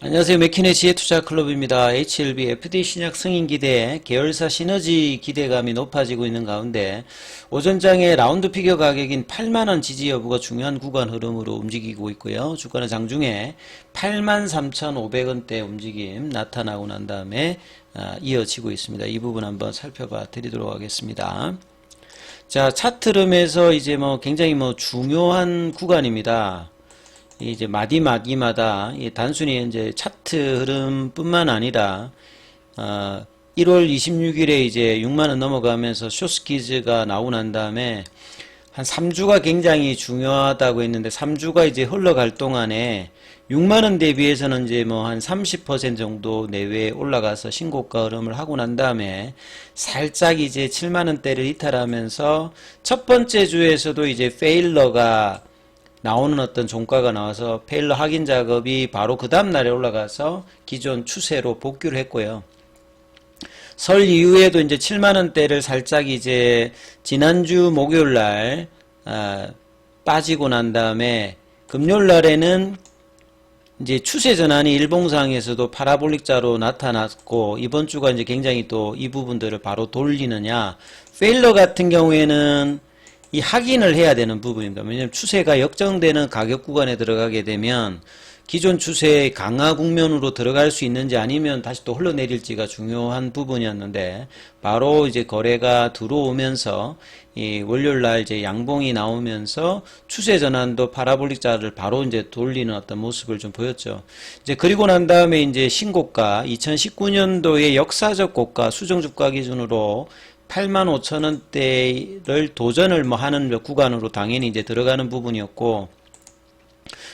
안녕하세요. 맥키네 지혜투자클럽입니다. HLB FD 신약 승인 기대, 계열사 시너지 기대감이 높아지고 있는 가운데 오전장의 라운드 피겨 가격인 8만원 지지 여부가 중요한 구간 흐름으로 움직이고 있고요. 주가는 장중에 83,500원대 움직임 나타나고 난 다음에 이어지고 있습니다. 이 부분 한번 살펴봐 드리도록 하겠습니다. 자, 차트 흐름에서 이제 굉장히 중요한 구간입니다. 이제 마디마다 단순히 이제 차트 흐름뿐만 아니라 1월 26일에 이제 6만원 넘어가면서 쇼스키즈가 나오고 난 다음에 한 3주가 굉장히 중요하다고 했는데 3주가 이제 흘러갈 동안에 6만원 대비해서는 이제 한 30% 정도 내외에 올라가서 신고가 흐름을 하고 난 다음에 살짝 이제 7만원대를 이탈하면서 첫 번째 주에서도 이제 페일러가 나오는 어떤 종가가 나와서 페일러 확인 작업이 바로 그 다음날에 올라가서 기존 추세로 복귀를 했고요. 설 이후에도 이제 7만원대를 살짝 이제 지난주 목요일날 빠지고 난 다음에 금요일날에는 이제 추세 전환이 일봉상에서도 파라볼릭자로 나타났고 이번 주가 이제 굉장히 또 이 부분들을 바로 돌리느냐, 페일러 같은 경우에는 이 확인을 해야 되는 부분입니다. 왜냐하면 추세가 역정되는 가격 구간에 들어가게 되면 기존 추세의 강화 국면으로 들어갈 수 있는지 아니면 다시 또 흘러내릴지가 중요한 부분이었는데 바로 이제 거래가 들어오면서 이 월요일날 이제 양봉이 나오면서 추세 전환도 파라볼릭 자를 바로 이제 돌리는 어떤 모습을 좀 보였죠. 이제 그리고 난 다음에 이제 신고가 2019년도의 역사적 고가 수정주가 기준으로 85,000원대를 도전을 하는 구간으로 당연히 이제 들어가는 부분이었고,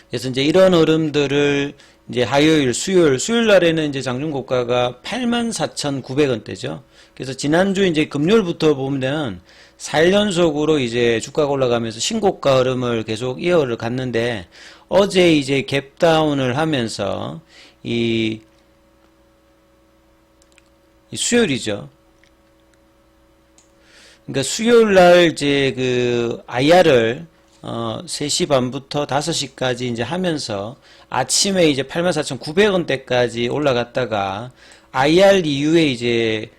그래서 이제 이런 흐름들을 이제 화요일, 수요일 날에는 이제 장중고가가 84,900원대죠. 그래서 지난주 이제 금요일부터 보면 4일 연속으로 이제 주가가 올라가면서 신고가 흐름을 계속 이어를 갔는데 어제 이제 갭다운을 하면서 이 수요일이죠. 그러니까 수요일 날 이제 그 IR을 3시 반부터 5시까지 이제 하면서 아침에 이제 84,900원대까지 올라갔다가 IR 이후에 이제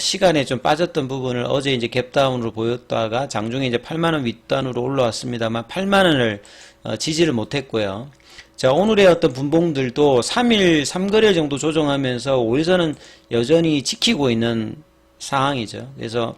시간에 좀 빠졌던 부분을 어제 이제 갭다운으로 보였다가 장중에 이제 8만원 윗단으로 올라왔습니다만 8만원을 지지를 못했고요. 자, 오늘의 어떤 분봉들도 3일 3거래 정도 조정하면서 5일선은 여전히 지키고 있는 상황이죠. 그래서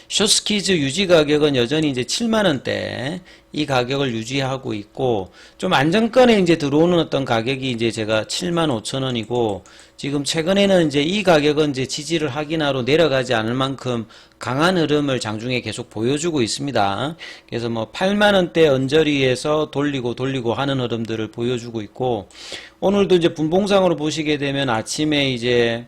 쇼스키즈 유지 가격은 여전히 이제 7만원대 이 가격을 유지하고 있고, 좀 안정권에 이제 들어오는 어떤 가격이 이제 제가 75,000원이고, 지금 최근에는 이제 이 가격은 이제 지지를 확인하러 내려가지 않을 만큼 강한 흐름을 장중에 계속 보여주고 있습니다. 그래서 8만원대 언저리에서 돌리고 하는 흐름들을 보여주고 있고, 오늘도 이제 분봉상으로 보시게 되면 아침에 이제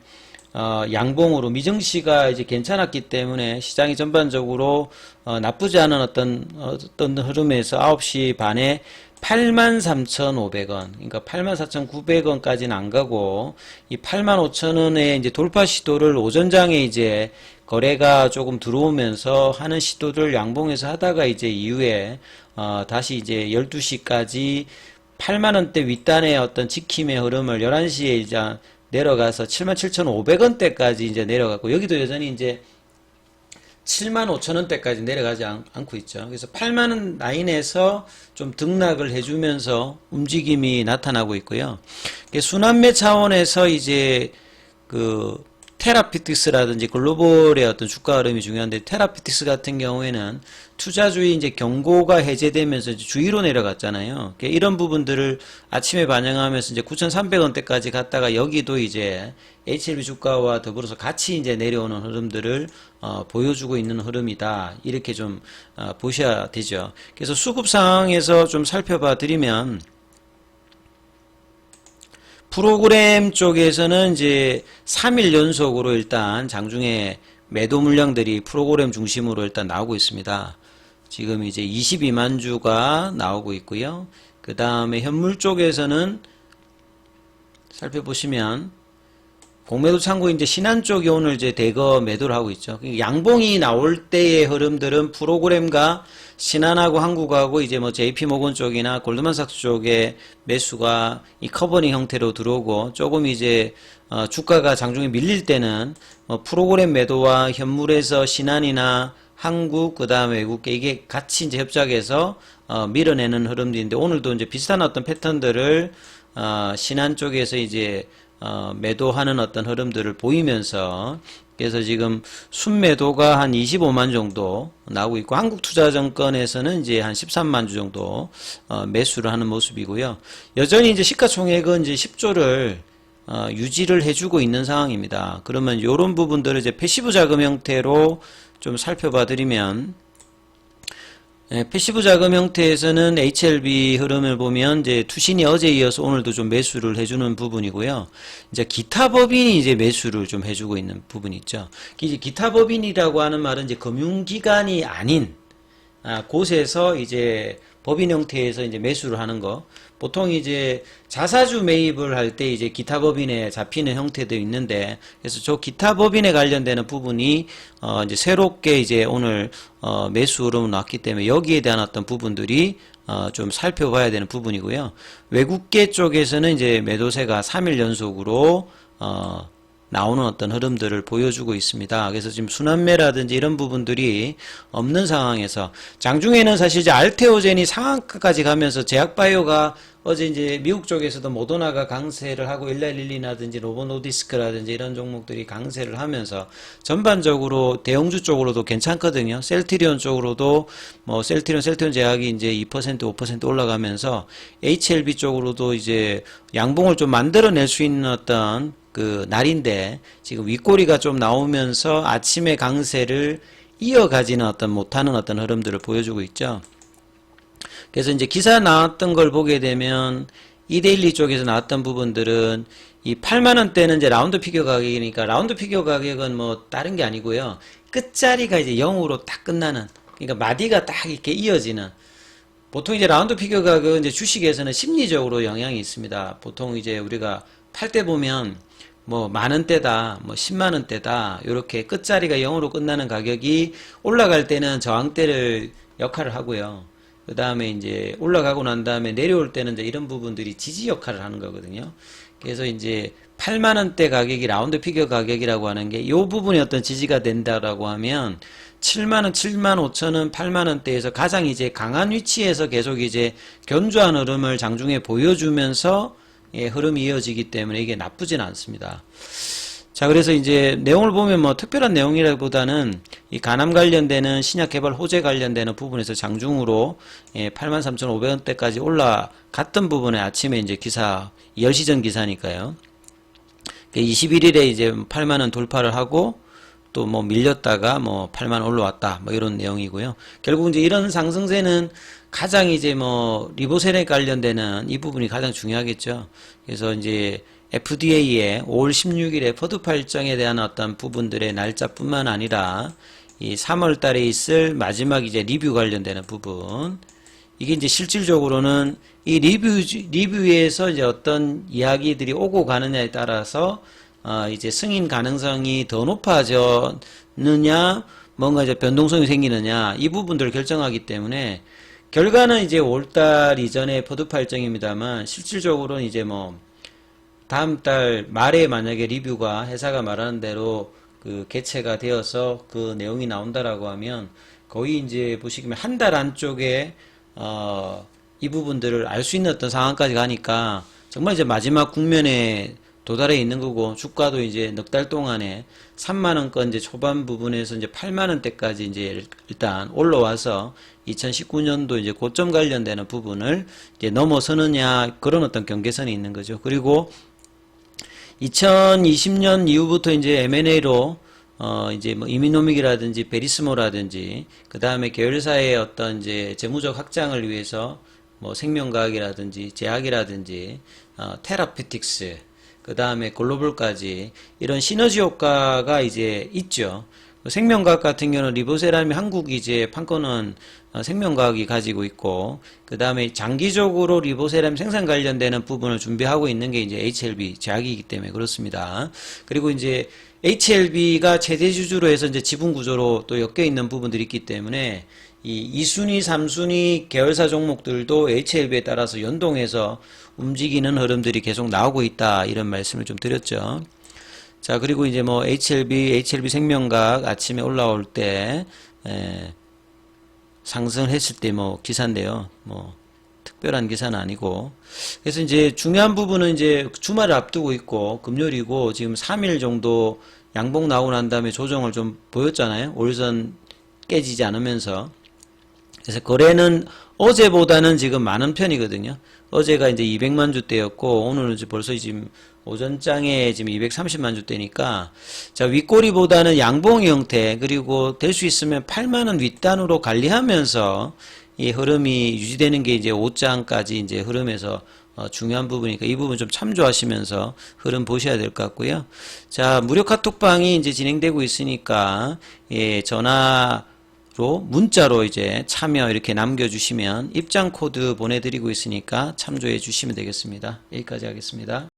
양봉으로 미증시가 이제 괜찮았기 때문에 시장이 전반적으로 나쁘지 않은 어떤 흐름에서 9시 반에 83,500원, 그러니까 84,900원까지는 안 가고 이 85,000원의 이제 돌파 시도를 오전장에 이제 거래가 조금 들어오면서 하는 시도를 양봉에서 하다가 이제 이후에 다시 이제 12시까지 8만원대 윗단의 어떤 지킴의 흐름을 11시에 이제 내려가서 77,500원대까지 이제 내려갔고, 여기도 여전히 이제 75,000원대까지 내려가지 않고 있죠. 그래서 8만원 라인에서 좀 등락을 해주면서 움직임이 나타나고 있고요. 순환매 차원에서 이제 그 테라피틱스라든지 글로벌의 어떤 주가 흐름이 중요한데, 테라피틱스 같은 경우에는 투자주의 이제 경고가 해제되면서 이제 주의로 내려갔잖아요. 이런 부분들을 아침에 반영하면서 이제 9,300원대까지 갔다가 여기도 이제 HLB 주가와 더불어서 같이 이제 내려오는 흐름들을 보여주고 있는 흐름이다. 이렇게 좀 보셔야 되죠. 그래서 수급 상황에서 좀 살펴봐 드리면, 프로그램 쪽에서는 이제 3일 연속으로 일단 장중에 매도 물량들이 프로그램 중심으로 일단 나오고 있습니다. 지금 이제 22만 주가 나오고 있고요. 그 다음에 현물 쪽에서는 살펴보시면 공매도 창구 이제 신한 쪽이 오늘 이제 대거 매도를 하고 있죠. 양봉이 나올 때의 흐름들은 프로그램과 신한하고 한국하고 이제 뭐 JP모건 쪽이나 골드만삭스 쪽에 매수가 이 커버링 형태로 들어오고, 조금 이제 주가가 장중에 밀릴 때는 프로그램 매도와 현물에서 신한이나 한국, 그 다음에 외국계, 이게 같이 이제 협작해서 밀어내는 흐름들인데, 오늘도 이제 비슷한 어떤 패턴들을 신한 쪽에서 이제 매도하는 어떤 흐름들을 보이면서, 그래서 지금 순매도가 한 25만 정도 나오고 있고, 한국투자증권에서는 이제 한 13만 주 정도 매수를 하는 모습이고요. 여전히 이제 시가총액은 이제 10조를 유지를 해주고 있는 상황입니다. 그러면 이런 부분들을 이제 패시브 자금 형태로 좀 살펴봐 드리면, 패시브 자금 형태에서는 HLB 흐름을 보면 이제 투신이 어제 이어서 오늘도 좀 매수를 해주는 부분이고요. 이제 기타 법인이 이제 매수를 좀 해주고 있는 부분이 있죠. 이제 기타 법인이라고 하는 말은 이제 금융기관이 아닌 곳에서 이제 법인 형태에서 이제 매수를 하는 거. 보통 이제 자사주 매입을 할 때 이제 기타 법인에 잡히는 형태도 있는데, 그래서 저 기타 법인에 관련되는 부분이 이제 새롭게 이제 오늘 매수 흐름이 났기 때문에 여기에 대한 어떤 부분들이 좀 살펴봐야 되는 부분이고요. 외국계 쪽에서는 이제 매도세가 3일 연속으로 나오는 어떤 흐름들을 보여주고 있습니다. 그래서 지금 순환매라든지 이런 부분들이 없는 상황에서, 장중에는 사실 이제 알테오젠이 상한가까지 가면서 제약바이오가 어제 이제 미국 쪽에서도 모더나가 강세를 하고 일라일리라든지 노보노디스크라든지 이런 종목들이 강세를 하면서 전반적으로 대형주 쪽으로도 괜찮거든요. 셀트리온 쪽으로도 뭐 셀트리온 제약이 이제 2% 5% 올라가면서 HLB 쪽으로도 이제 양봉을 좀 만들어낼 수 있는 어떤 그 날인데, 지금 윗꼬리가 좀 나오면서 아침에 강세를 이어가지는 어떤 못하는 어떤 흐름들을 보여주고 있죠. 그래서 이제 기사 나왔던 걸 보게 되면 이데일리 쪽에서 나왔던 부분들은 이 8만원대는 이제 라운드 피겨 가격이니까, 라운드 피겨 가격은 뭐 다른 게 아니고요. 끝자리가 이제 0으로 딱 끝나는, 그러니까 마디가 딱 이렇게 이어지는, 보통 이제 라운드 피겨 가격은 이제 주식에서는 심리적으로 영향이 있습니다. 보통 이제 우리가 팔 때 보면 뭐 만원대다, 뭐 10만원대다, 요렇게 끝자리가 0으로 끝나는 가격이 올라갈 때는 저항대를 역할을 하고요. 그 다음에 이제 올라가고 난 다음에 내려올 때는 이제 이런 부분들이 지지 역할을 하는 거거든요. 그래서 이제 8만원대 가격이 라운드 피겨 가격이라고 하는 게, 요 부분이 어떤 지지가 된다라고 하면 7만원, 7만 5천원, 8만원대에서 가장 이제 강한 위치에서 계속 이제 견조한 흐름을 장중에 보여주면서 흐름이 이어지기 때문에 이게 나쁘진 않습니다. 자, 그래서 이제 내용을 보면 뭐 특별한 내용이라기보다는 이 간암 관련되는 신약 개발 호재 관련되는 부분에서 장중으로 83,500원대까지 올라갔던 부분에 아침에 이제 기사 10시 전 기사니까요. 21일에 이제 8만원 돌파를 하고 또 뭐 밀렸다가 뭐 8만원 올라왔다, 뭐 이런 내용이고요. 결국 이제 이런 상승세는 가장 이제 뭐 리보셀에 관련되는 이 부분이 가장 중요하겠죠. 그래서 이제 FDA의 5월 16일에 퍼드파 일정에 대한 어떤 부분들의 날짜뿐만 아니라 이 3월 달에 있을 마지막 이제 리뷰 관련되는 부분, 이게 이제 실질적으로는 이 리뷰에서 이제 어떤 이야기들이 오고 가느냐에 따라서 이제 승인 가능성이 더 높아졌느냐, 뭔가 이제 변동성이 생기느냐, 이 부분들을 결정하기 때문에 결과는 이제 5월달 이전에 퍼드파 일정입니다만, 실질적으로는 이제 뭐 다음 달 말에 만약에 리뷰가 회사가 말하는 대로 그 개최가 되어서 그 내용이 나온다라고 하면 거의 이제 보시면 한 달 안쪽에 이 부분들을 알 수 있는 어떤 상황까지 가니까 정말 이제 마지막 국면에 도달해 있는 거고, 주가도 이제 넉 달 동안에 3만원권 이제 초반 부분에서 이제 8만원대까지 이제 일단 올라와서 2019년도 이제 고점 관련되는 부분을 이제 넘어서느냐, 그런 어떤 경계선이 있는 거죠. 그리고 2020년 이후부터 이제 M&A로 이제 뭐 이미노믹이라든지 베리스모라든지 그 다음에 계열사의 어떤 이제 재무적 확장을 위해서 뭐 생명과학이라든지 제약이라든지 테라피틱스, 그 다음에 글로벌까지 이런 시너지 효과가 이제 있죠. 생명과학 같은 경우는 리보세라믹 한국이 이제 판권은 생명과학이 가지고 있고, 그 다음에 장기적으로 리보세라믹 생산 관련되는 부분을 준비하고 있는 게 이제 HLB 제약이기 때문에 그렇습니다. 그리고 이제 HLB가 최대 주주로 해서 이제 지분 구조로 또 엮여 있는 부분들이 있기 때문에 이 2순위, 3순위 계열사 종목들도 HLB에 따라서 연동해서 움직이는 흐름들이 계속 나오고 있다. 이런 말씀을 좀 드렸죠. 자, 그리고 이제 뭐 HLB 생명과학 아침에 올라올 때 상승했을 때 뭐 기사인데요. 뭐 특별한 기사는 아니고. 그래서 이제 중요한 부분은 이제 주말을 앞두고 있고 금요일이고 지금 3일 정도 양봉 나오고 난 다음에 조정을 좀 보였잖아요. 올선 깨지지 않으면서. 그래서 거래는 어제보다는 지금 많은 편이거든요. 어제가 이제 200만 주대였고 오늘은 이제 벌써 지금 오전장에 지금 230만 주대니까 자, 윗꼬리보다는 양봉 형태, 그리고 될 수 있으면 8만 원 윗단으로 관리하면서 이 흐름이 유지되는 게 이제 5장까지 이제 흐름에서 중요한 부분이니까 이 부분 좀 참조하시면서 흐름 보셔야 될 것 같고요. 자, 무료 카톡방이 이제 진행되고 있으니까 예, 전화로 문자로 이제 참여 이렇게 남겨주시면 입장 코드 보내드리고 있으니까 참조해 주시면 되겠습니다. 여기까지 하겠습니다.